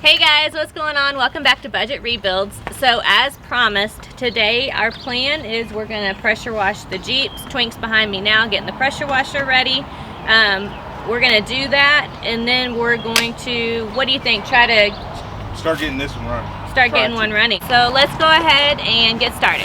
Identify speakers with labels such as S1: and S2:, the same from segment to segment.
S1: Hey guys, what's going on? Welcome back to Budget Rebuilds. So as promised, today our plan is we're going to pressure wash the Jeeps. Twink's behind me now getting the pressure washer ready. We're going to do that, and then we're going to, what do you think, try to
S2: start getting this one running.
S1: Start getting one running. So let's go ahead and get started.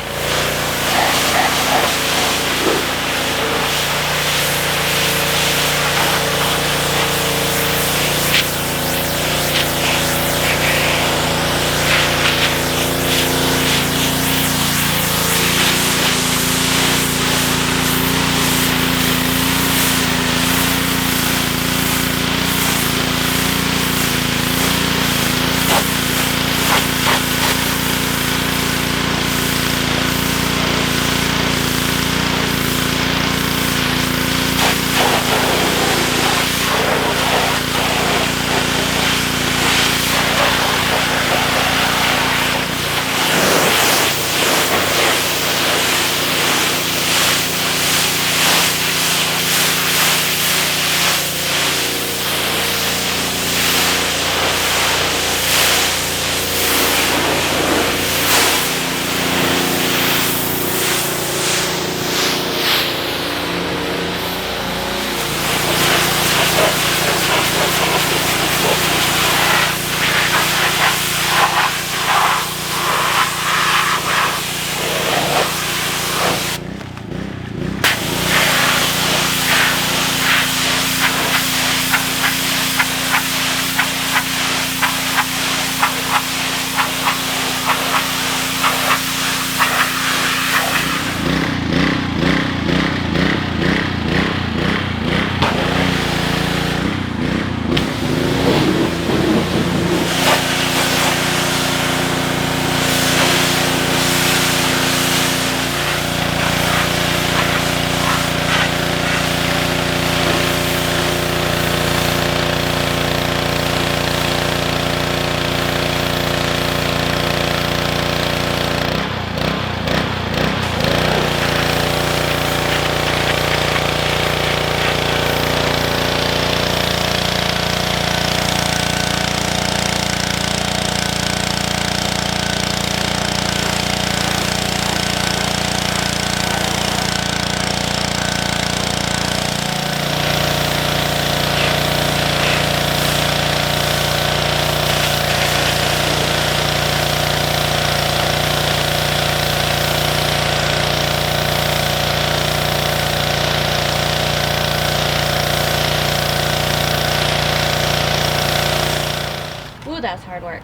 S1: That's hard work.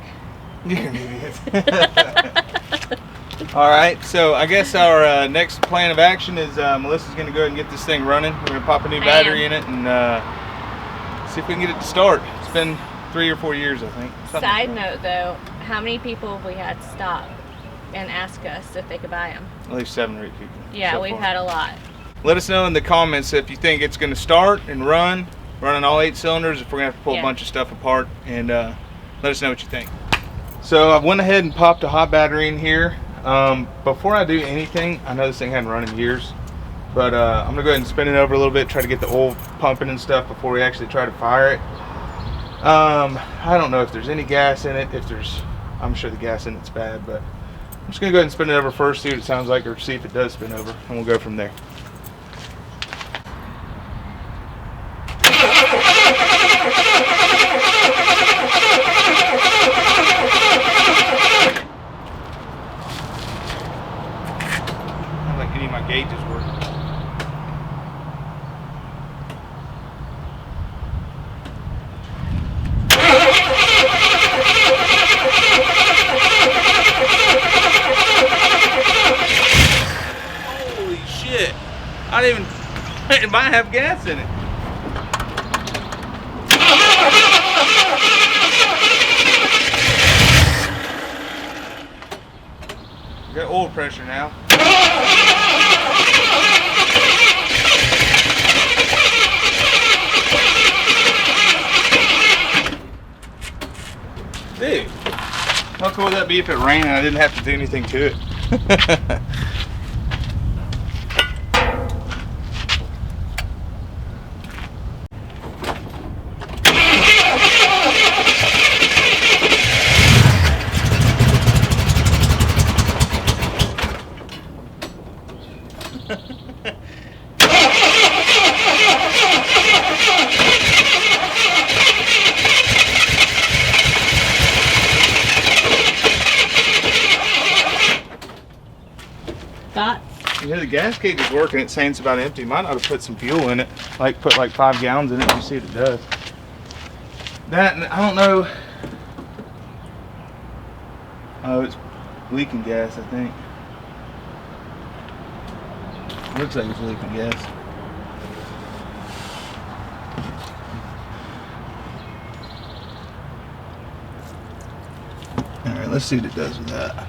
S2: You're an idiot. All right, so I guess our next plan of action is Melissa's going to go ahead and get this thing running. We're going to pop a new battery in it and see if we can get it to start. It's been 3 or 4 years, I think.
S1: Side note, though, how many people have we had stop and ask us if they could buy them?
S2: At least 7 or 8 people.
S1: Yeah,
S2: so
S1: we've
S2: far.
S1: had a lot.
S2: Let us know in the comments if you think it's going to start and running all 8 cylinders, if we're going to have to pull a bunch of stuff apart, and let us know what you think. So I went ahead and popped a hot battery in here. Before I do anything, I know this thing hadn't run in years, but I'm gonna go ahead and spin it over a little bit, try to get the oil pumping and stuff before we actually try to fire it. I don't know if there's any gas in it. I'm sure the gas in it's bad, but I'm just gonna go ahead and spin it over first, see what it sounds like, or see if it does spin over, and we'll go from there. Any of my gauges work. Holy shit! It might have gas in it. Got oil pressure now. Dude, how cool would that be if it rained and I didn't have to do anything to it? the gas gauge is working. It's saying it's about empty. Might ought to put some fuel in it. Like put like 5 gallons in it. You see what it does. That, I don't know. Oh, it's leaking gas, I think. Looks like it's leaking gas. Alright, let's see what it does with that.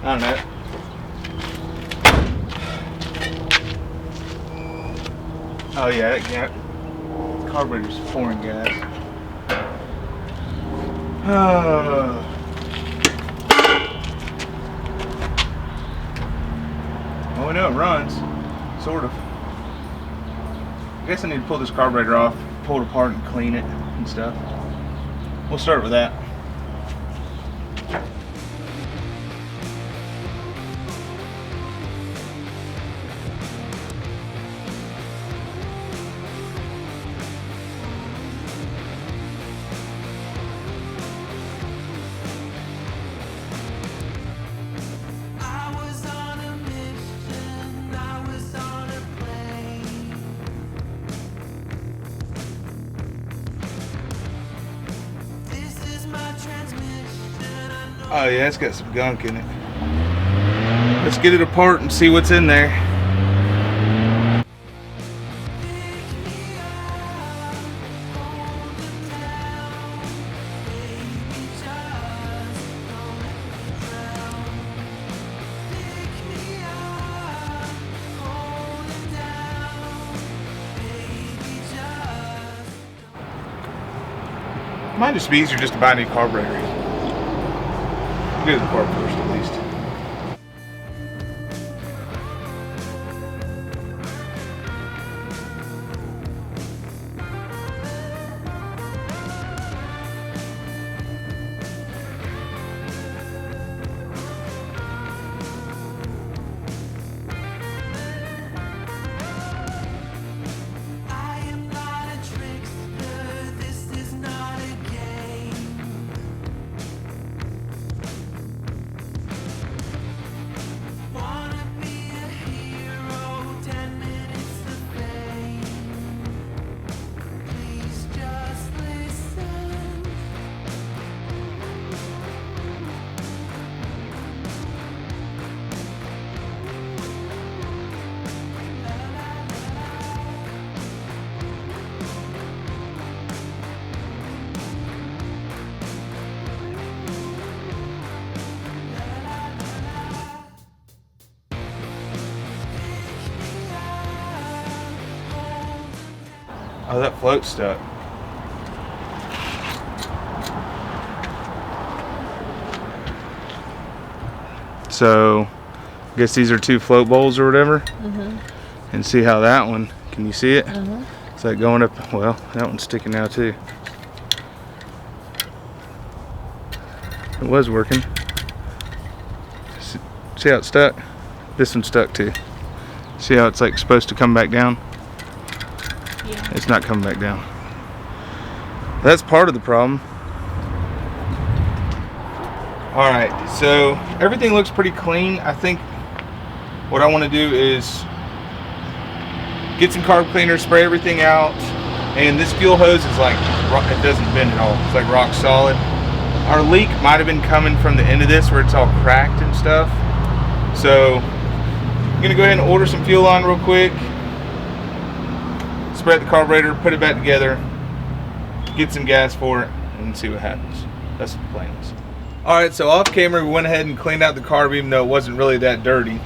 S2: I don't know. Oh yeah, that carburetor's pouring gas. Well, we know it runs, sort of. I guess I need to pull this carburetor off, pull it apart and clean it and stuff. We'll start with that. Oh yeah, it's got some gunk in it. Let's get it apart and see what's in there. Might just be easier just to buy a new carburetor. Get the part first at least. Oh, that float's stuck. So, I guess these are 2 float bowls or whatever. And see how that one, can you see it? It's like going up, well, that one's sticking now too. It was working. See how it's stuck? This one's stuck too. See how it's like supposed to come back down? Yeah. It's not coming back down. That's part of the problem. Alright, so everything looks pretty clean. I think what I want to do is get some carb cleaner, spray everything out, and this fuel hose is like, it doesn't bend at all. It's like rock solid. Our leak might have been coming from the end of this where it's all cracked and stuff. So I'm gonna go ahead and order some fuel on real quick, spread the carburetor, put it back together, get some gas for it, and see what happens. That's what the plan is. Alright, so off camera we went ahead and cleaned out the carb even though it wasn't really that dirty.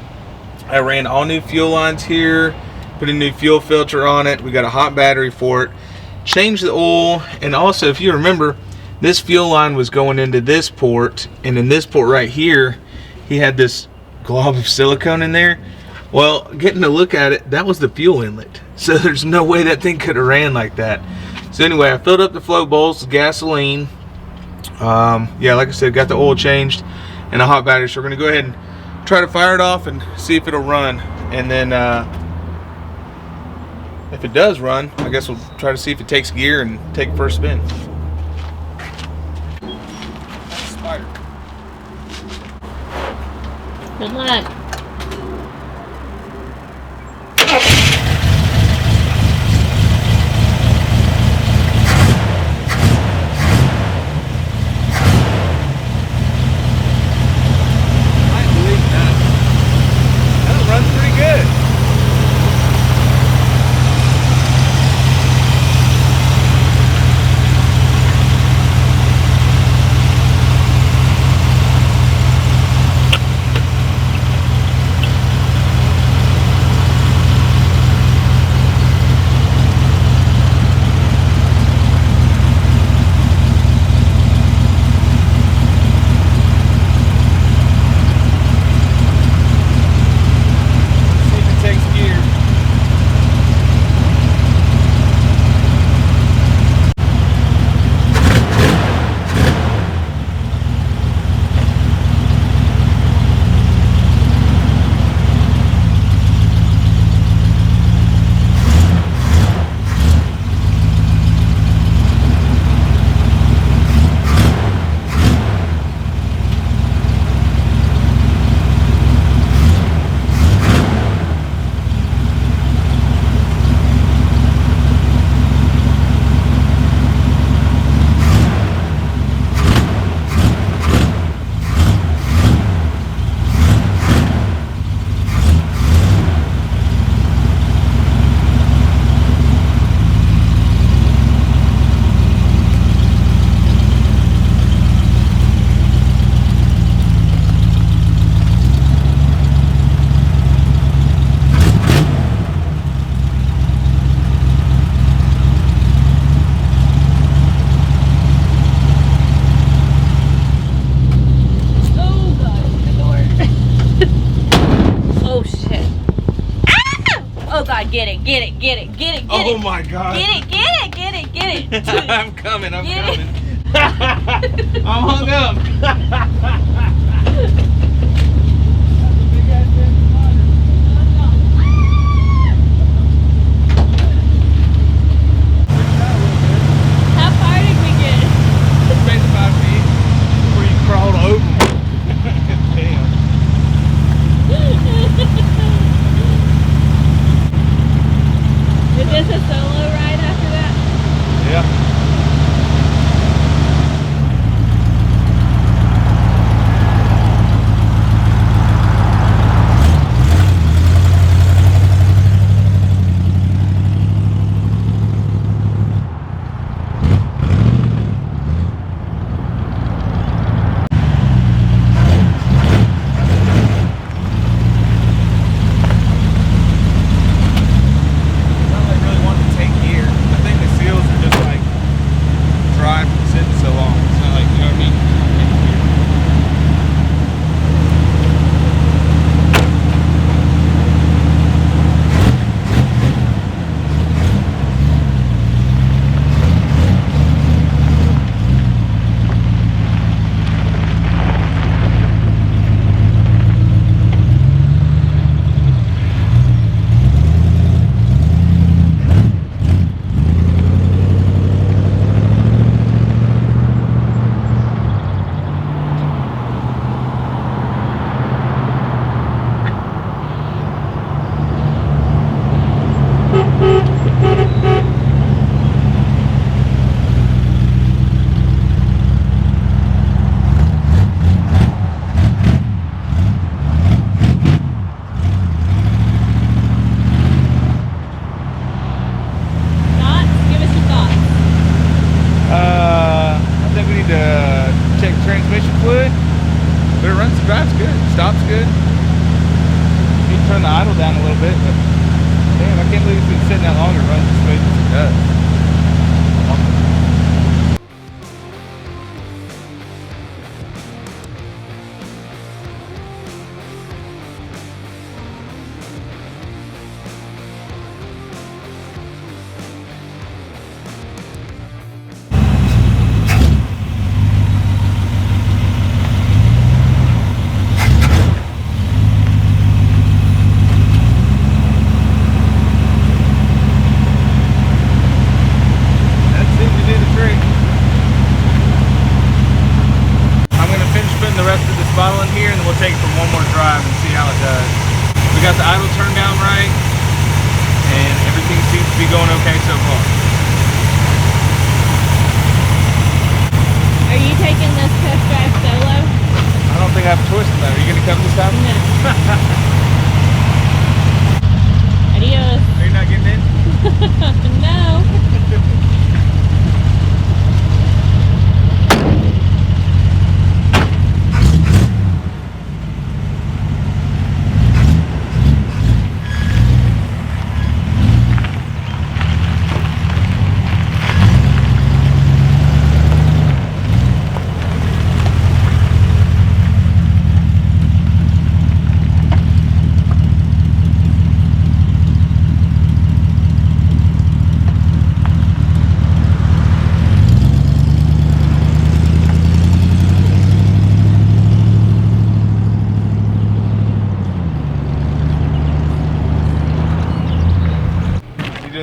S2: I ran all new fuel lines here, put a new fuel filter on it, we got a hot battery for it, changed the oil, and also if you remember, this fuel line was going into this port, and in this port right here, he had this glob of silicone in there. Well, getting a look at it, that was the fuel inlet. So there's no way that thing could have ran like that. So anyway, I filled up the float bowls with gasoline, Yeah, like I said, got the oil changed and a hot battery, so we're gonna go ahead and try to fire it off and see if it'll run, and then if it does run, I guess we'll try to see if it takes gear and take first spin. That's a spider.
S1: Good luck. Get it, get it, get it, get it, get it.
S2: Oh my God.
S1: Get it, get it, get it, get it.
S2: I'm coming, I'm
S1: Get
S2: coming. I'm hung up.
S1: How far did we get?
S2: Maybe 5 feet before you crawled over me. Damn.
S1: Is this a solo ride after that?
S2: Yeah. drives good, stops good. You can turn the idle down a little bit, but damn, I can't believe it's been sitting that long and runs as smooth as it does.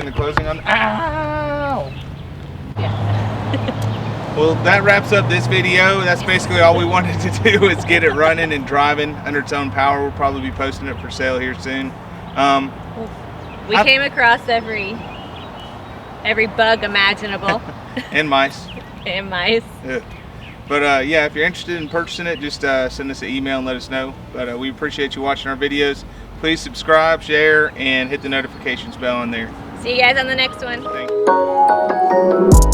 S2: the closing on. Ow!
S1: Yeah.
S2: Well, that wraps up this video. That's basically all we wanted to do is get it running and driving under its own power. We'll probably be posting it for sale here soon.
S1: We came across every bug imaginable.
S2: And mice.
S1: And mice.
S2: Yeah. But yeah, if you're interested in purchasing it, just send us an email and let us know. But we appreciate you watching our videos. Please subscribe, share, and hit the notifications bell on there.
S1: See you guys on the next one.
S2: Thanks.